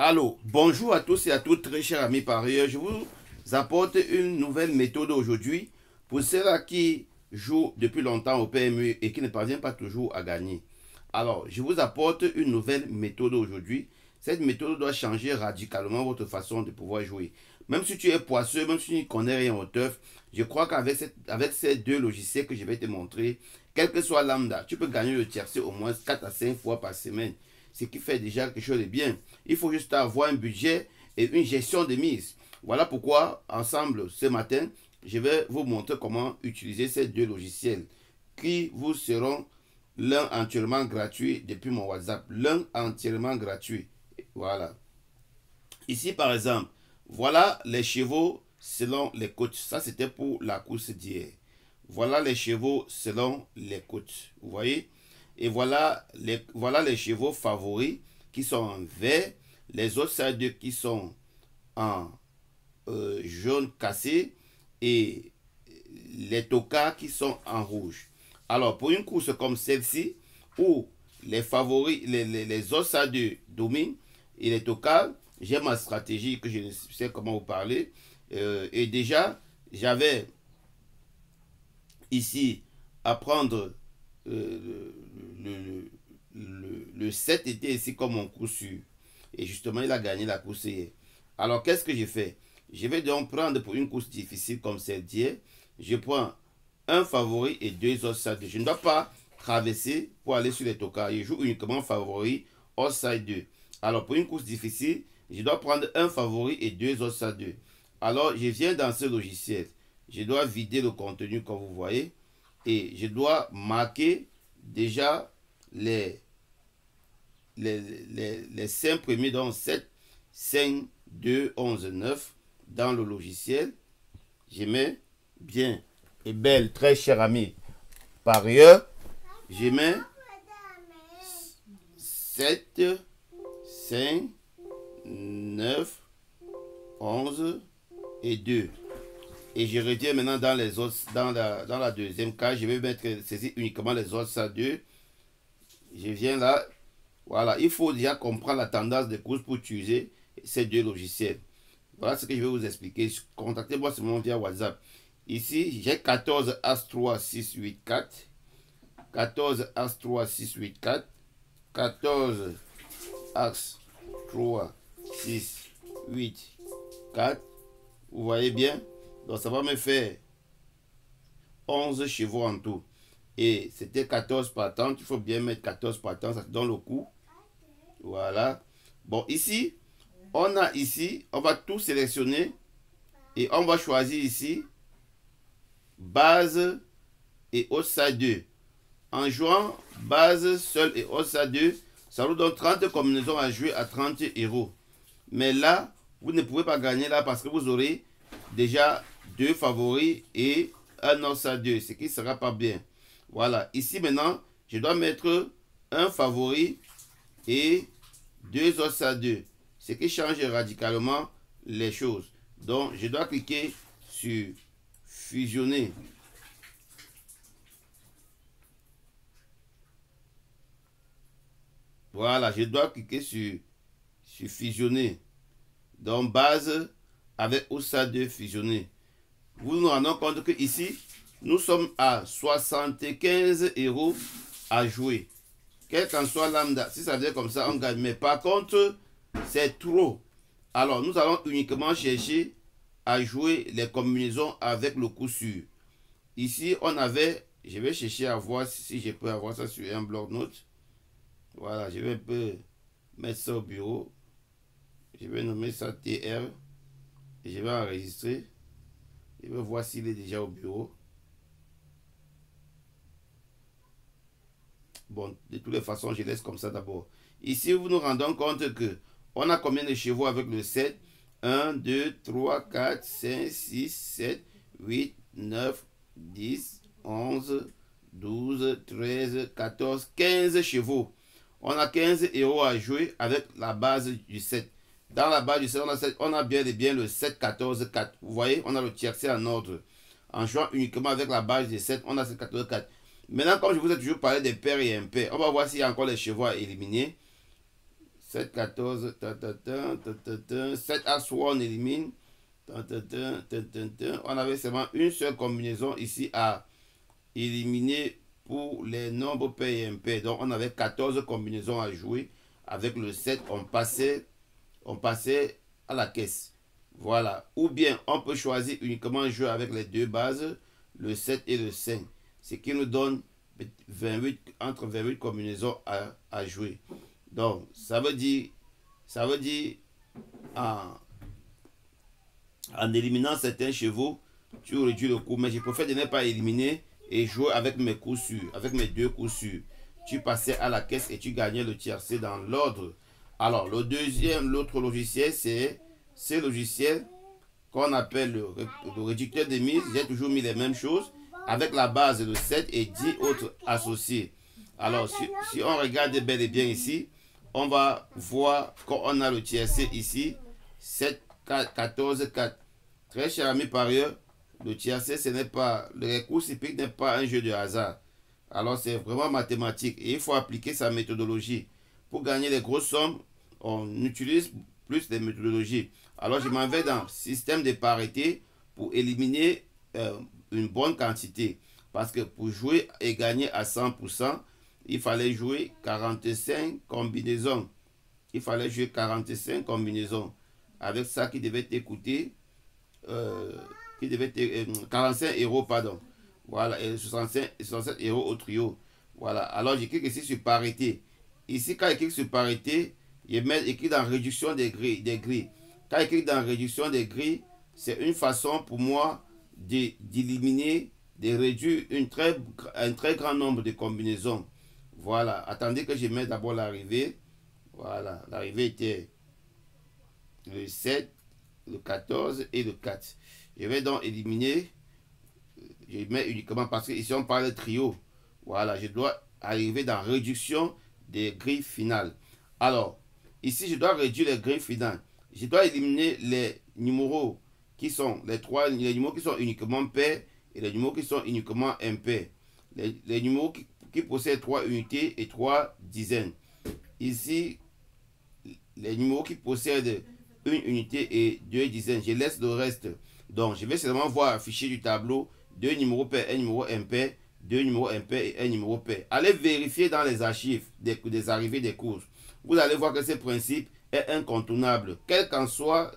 Allô, bonjour à tous et à toutes, très chers amis parieurs. Je vous apporte une nouvelle méthode aujourd'hui pour ceux-là qui jouent depuis longtemps au PMU et qui ne parviennent pas toujours à gagner. Alors, je vous apporte une nouvelle méthode aujourd'hui. Cette méthode doit changer radicalement votre façon de pouvoir jouer. Même si tu es poisseux, même si tu ne connais rien au teuf, je crois qu'avec ces deux logiciels que je vais te montrer, quel que soit lambda, tu peux gagner le tiercé au moins 4 à 5 fois par semaine. Ce qui fait déjà quelque chose de bien. Il faut juste avoir un budget et une gestion de mise. Voilà pourquoi, ensemble, ce matin, je vais vous montrer comment utiliser ces deux logiciels qui vous seront l'un entièrement gratuit depuis mon WhatsApp. L'un entièrement gratuit. Voilà. Ici, par exemple, voilà les chevaux selon les cotes. Ça, c'était pour la course d'hier. Voilà les chevaux selon les cotes. Vous voyez? Et voilà les chevaux favoris qui sont en vert. Les autres side qui sont en jaune cassé. Et les tocards qui sont en rouge. Alors, pour une course comme celle-ci, où les favoris, les ossaires dominent et les tocards, j'ai ma stratégie que je ne sais comment vous parler. Et déjà, j'avais ici à prendre le 7 était ici comme mon coup sûr. Et justement, il a gagné la course hier. Alors, qu'est-ce que j'ai fait? Je vais donc prendre pour une course difficile comme celle d'hier. Je prends un favori et deux outside 2. Je ne dois pas traverser pour aller sur les tocards. Je joue uniquement favori outside 2. Alors, pour une course difficile, je dois prendre un favori et deux outside 2. Alors, je viens dans ce logiciel. Je dois vider le contenu comme vous voyez. Et je dois marquer déjà les 5 premiers, donc 7, 5, 2, 11, 9 dans le logiciel. Je mets bien et belle, très cher ami parieur. Je mets 7, 5, 9, 11 et 2. Et je reviens maintenant dans les autres, dans la deuxième case. Je vais mettre saisir uniquement les autres à 2. Je viens là. Voilà, il faut déjà comprendre la tendance de course pour utiliser ces deux logiciels. Voilà ce que je vais vous expliquer. Contactez-moi seulement via WhatsApp. Ici, j'ai 14 As 3 6 8 4. 14 As 3 6 8 4. 14 As 3 6 8 4. Vous voyez bien? Donc ça va me faire 11 chevaux en tout. Et c'était 14 partants. Il faut bien mettre 14 partants. Ça te donne le coup. Voilà. Bon, ici, on va tout sélectionner. Et on va choisir ici base et outside 2. En jouant base seul et outside 2, ça vous donne 30 combinaisons à jouer à 30 euros. Mais là, vous ne pouvez pas gagner là parce que vous aurez déjà deux favoris et un outside 2, ce qui ne sera pas bien. Voilà. Ici maintenant, je dois mettre un favori et deux outside 2, ce qui change radicalement les choses. Donc, je dois cliquer sur fusionner. Voilà, je dois cliquer sur fusionner. Donc, base avec OSA 2 fusionner. Vous nous rendons compte que ici, nous sommes à 75 euros à jouer. Quel qu'en soit lambda, si ça vient comme ça, on gagne. Mais par contre, c'est trop. Alors, nous allons uniquement chercher à jouer les combinaisons avec le coup sûr. Ici, on avait, je vais chercher à voir si je peux avoir ça sur un bloc-notes. Voilà, je vais un peu mettre ça au bureau. Je vais nommer ça TR. Et je vais enregistrer. Je vais voir s'il est déjà au bureau. Bon, de toutes les façons, je laisse comme ça d'abord. Ici, vous nous rendons compte que on a combien de chevaux avec le 7? 1, 2, 3, 4, 5, 6, 7, 8, 9, 10, 11, 12, 13, 14, 15 chevaux. On a 15 euros à jouer avec la base du 7. Dans la base du 7, on a bien et bien le 7, 14, 4. Vous voyez, on a le tiercé en ordre. En jouant uniquement avec la base du 7, on a 7, 14, 4. Maintenant, comme je vous ai toujours parlé des paires et impaires, on va voir s'il y a encore les chevaux à éliminer. 7, 14, 7 As roi, on élimine. On avait seulement une seule combinaison ici à éliminer pour les nombres P et MP. Donc on avait 14 combinaisons à jouer. Avec le 7, on passait à la caisse. Voilà. Ou bien on peut choisir uniquement jouer avec les deux bases, le 7 et le 5. Ce qui nous donne 28, entre 28 combinaisons à jouer. Donc ça veut dire en éliminant certains chevaux, tu réduis le coût. Mais je préfère de ne pas éliminer et jouer avec mes coups sûrs, avec mes deux coups sûrs. Tu passais à la caisse et tu gagnais le tiercé dans l'ordre. Alors, l'autre logiciel, c'est ce logiciel qu'on appelle le réducteur de mise. J'ai toujours mis les mêmes choses avec la base de 7 et 10 autres associés. Alors, si on regarde bel et bien ici, on va voir qu'on a le tiercé ici, 7, 4, 14, 4. Très cher ami parieur, le tiercé, ce n'est pas, le recours hippique n'est pas un jeu de hasard. Alors c'est vraiment mathématique et il faut appliquer sa méthodologie. Pour gagner les grosses sommes, on utilise plus les méthodologies. Alors je m'en vais dans système de parité pour éliminer une bonne quantité. Parce que pour jouer et gagner à 100%, il fallait jouer 45 combinaisons. Il fallait jouer 45 combinaisons. Avec ça qui devait t'écouter 45 euros, pardon. Voilà, et 67 euros au trio. Voilà, alors je clique ici sur parité. Ici, quand je clique sur parité, je mets écrit dans réduction des grilles. Quand je clique dans réduction des grilles, c'est une façon pour moi d'éliminer, de réduire un très grand nombre de combinaisons. Voilà, attendez que je mette d'abord l'arrivée. Voilà, l'arrivée était le 7, le 14 et le 4. Je vais donc éliminer. Je mets uniquement parce que ici on parle de trio. Voilà, je dois arriver dans réduction des grilles finales. Alors, ici je dois réduire les grilles finales. Je dois éliminer les numéros qui sont les numéros qui sont uniquement pairs et les numéros qui sont uniquement impairs. Les numéros qui possèdent 3 unités et 3 dizaines. Ici, les numéros qui possèdent une unité et 2 dizaines, je laisse le reste. Donc, je vais seulement voir afficher du tableau 2 numéros pairs, un numéro impair, 2 numéros impairs et un numéro pair. Allez vérifier dans les archives des arrivées des courses. Vous allez voir que ce principe est incontournable. Quelle qu'en soit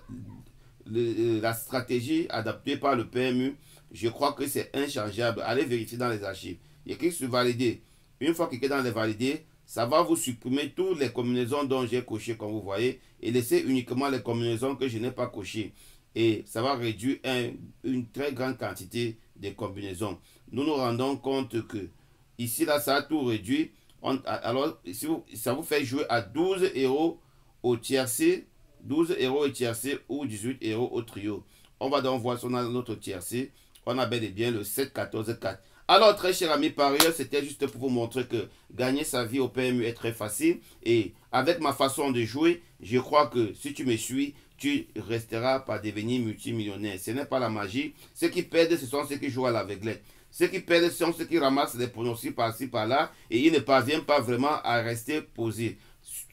la stratégie adaptée par le PMU, je crois que c'est inchangeable. Allez vérifier dans les archives. Il clique sur valider. Une fois qu'il est dans les valider, ça va vous supprimer toutes les combinaisons dont j'ai coché, comme vous voyez, et laisser uniquement les combinaisons que je n'ai pas cochées. Et ça va réduire une très grande quantité de combinaisons. Nous nous rendons compte que ici, là, ça a tout réduit. Alors, si ça vous fait jouer à 12 euros au tiercé, 12 euros au tiercé ou 18 euros au trio. On va donc voir si on a notre tiercé. On a bel et bien le 7, 14, 4. Alors, très chers amis parieurs, c'était juste pour vous montrer que gagner sa vie au PMU est très facile. Et avec ma façon de jouer, je crois que si tu me suis, tu resteras par devenir multimillionnaire. Ce n'est pas la magie. Ceux qui perdent, ce sont ceux qui jouent à l'aveuglette. Ceux qui perdent sont ceux qui ramassent les pronostics par-ci, par-là. Et ils ne parviennent pas vraiment à rester posés.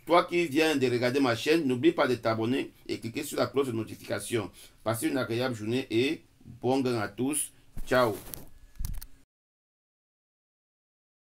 Toi qui viens de regarder ma chaîne, n'oublie pas de t'abonner et cliquer sur la cloche de notification. Passez une agréable journée et bon gain à tous. Ciao.